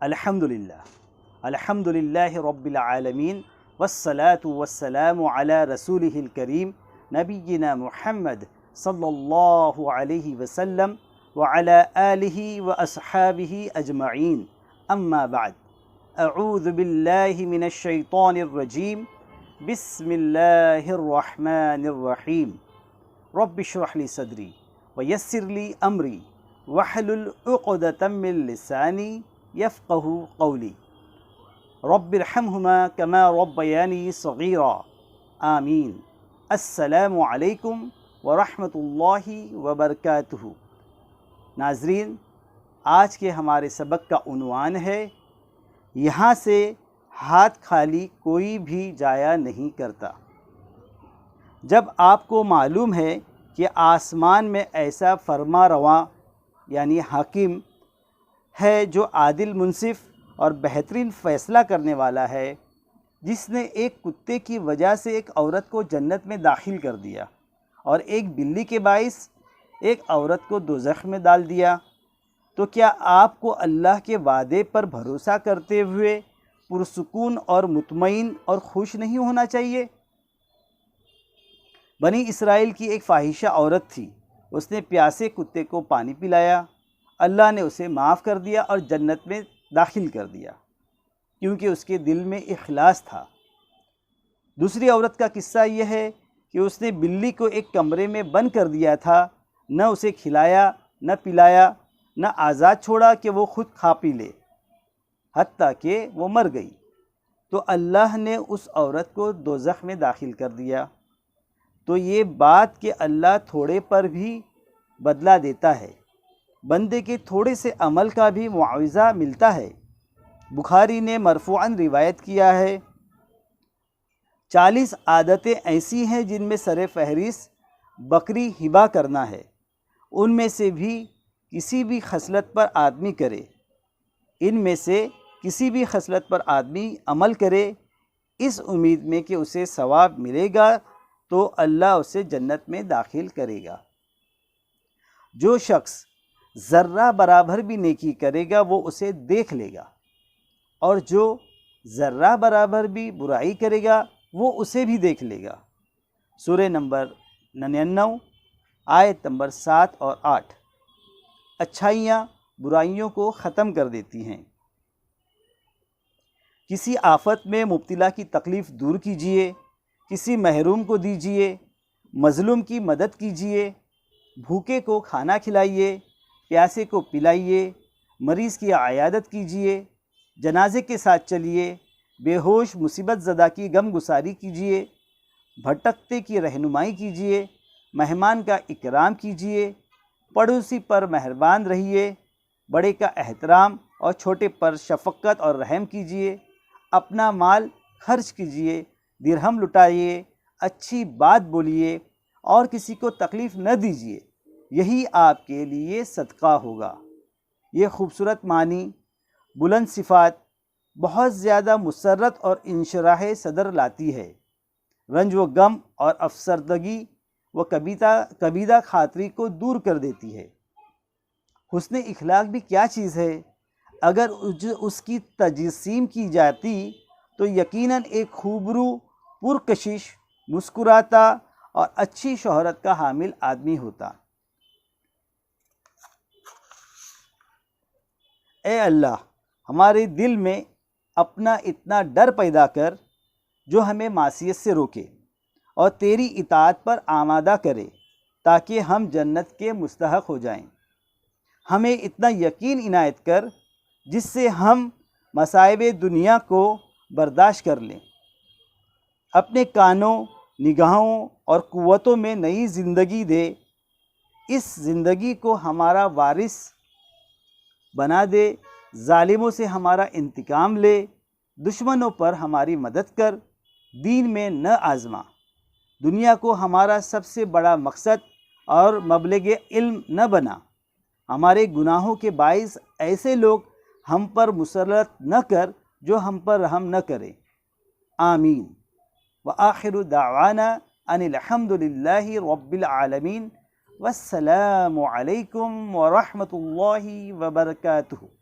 الحمدللہ رب العالمین والصلاة والسلام علی رسولہ الکریم نبینا محمد صلی اللہ علیہ وسلم وعلی آلہ واصحابہ اجمعین، اما بعد، اعوذ باللہ من الشیطان الرجیم، بسم اللہ الرحمن الرحیم۔ رب اشرح لی صدری ویسر لی امری واحلل عقدۃ من لسانی یفقہوا قولی، رب ارحمہما کما ربیانی صغیرا، آمین۔ السلام علیکم ورحمۃ اللہ وبرکاتہ۔ ناظرین، آج کے ہمارے سبق کا عنوان ہے یہاں سے ہاتھ خالی کوئی بھی جایا نہیں کرتا۔ جب آپ کو معلوم ہے کہ آسمان میں ایسا فرما رواں یعنی حاکم ہے جو عادل منصف اور بہترین فیصلہ کرنے والا ہے، جس نے ایک کتے کی وجہ سے ایک عورت کو جنت میں داخل کر دیا اور ایک بلی کے باعث ایک عورت کو دوزخ میں ڈال دیا، تو کیا آپ کو اللہ کے وعدے پر بھروسہ کرتے ہوئے پرسکون اور مطمئن اور خوش نہیں ہونا چاہیے؟ بنی اسرائیل کی ایک فاحشہ عورت تھی، اس نے پیاسے کتے کو پانی پلایا، اللہ نے اسے معاف کر دیا اور جنت میں داخل کر دیا، کیونکہ اس کے دل میں اخلاص تھا۔ دوسری عورت کا قصہ یہ ہے کہ اس نے بلی کو ایک کمرے میں بند کر دیا تھا، نہ اسے کھلایا نہ پلایا، نہ آزاد چھوڑا کہ وہ خود کھا پی لے، حتیٰ کہ وہ مر گئی، تو اللہ نے اس عورت کو دوزخ میں داخل کر دیا۔ تو یہ بات کہ اللہ تھوڑے پر بھی بدلہ دیتا ہے، بندے کے تھوڑے سے عمل کا بھی معاوضہ ملتا ہے۔ بخاری نے مرفوعاً روایت کیا ہے، 40 عادتیں ایسی ہیں جن میں سر فہرست بکری ہبہ کرنا ہے، ان میں سے بھی کسی بھی خصلت پر آدمی کرے، ان میں سے کسی بھی خصلت پر آدمی عمل کرے اس امید میں کہ اسے ثواب ملے گا تو اللہ اسے جنت میں داخل کرے گا۔ جو شخص ذرہ برابر بھی نیکی کرے گا وہ اسے دیکھ لے گا، اور جو ذرہ برابر بھی برائی کرے گا وہ اسے بھی دیکھ لے گا۔ سورہ نمبر 99 آیت نمبر 7 اور 8۔ اچھائیاں برائیوں کو ختم کر دیتی ہیں۔ کسی آفت میں مبتلا کی تکلیف دور کیجیے، کسی محروم کو دیجیے، مظلوم کی مدد کیجیے، بھوکے کو کھانا کھلائیے، پیاسے کو پلائیے، مریض کی عیادت کیجیے، جنازے کے ساتھ چلیے، بے ہوش مصیبت زدہ کی غم گساری کیجیے، بھٹکتے کی رہنمائی کیجیے، مہمان کا اکرام کیجیے، پڑوسی پر مہربان رہیے، بڑے کا احترام اور چھوٹے پر شفقت اور رحم کیجیے، اپنا مال خرچ کیجیے، درہم لٹائیے، اچھی بات بولیے اور کسی کو تکلیف نہ دیجیے، یہی آپ کے لیے صدقہ ہوگا۔ یہ خوبصورت معنی، بلند صفات بہت زیادہ مسرت اور انشراح صدر لاتی ہے، رنج و غم اور افسردگی و کبیدہ خاطری کو دور کر دیتی ہے۔ حسن اخلاق بھی کیا چیز ہے؟ اگر اس کی تجسیم کی جاتی تو یقیناً ایک خوبرو، پرکشش، مسکراتا اور اچھی شہرت کا حامل آدمی ہوتا۔ اے اللہ، ہمارے دل میں اپنا اتنا ڈر پیدا کر جو ہمیں معصیت سے روکے اور تیری اطاعت پر آمادہ کرے تاکہ ہم جنت کے مستحق ہو جائیں۔ ہمیں اتنا یقین عنایت کر جس سے ہم مصائب دنیا کو برداشت کر لیں۔ اپنے کانوں، نگاہوں اور قوتوں میں نئی زندگی دے، اس زندگی کو ہمارا وارث بنا دے، ظالموں سے ہمارا انتقام لے، دشمنوں پر ہماری مدد کر، دین میں نہ آزما، دنیا کو ہمارا سب سے بڑا مقصد اور مبلغ علم نہ بنا، ہمارے گناہوں کے باعث ایسے لوگ ہم پر مسلط نہ کر جو ہم پر رحم نہ کرے، آمین۔ وآخر دعوانا ان الحمد للہ رب العالمین، والسلام علیکم ورحمۃ اللہ وبرکاتہ۔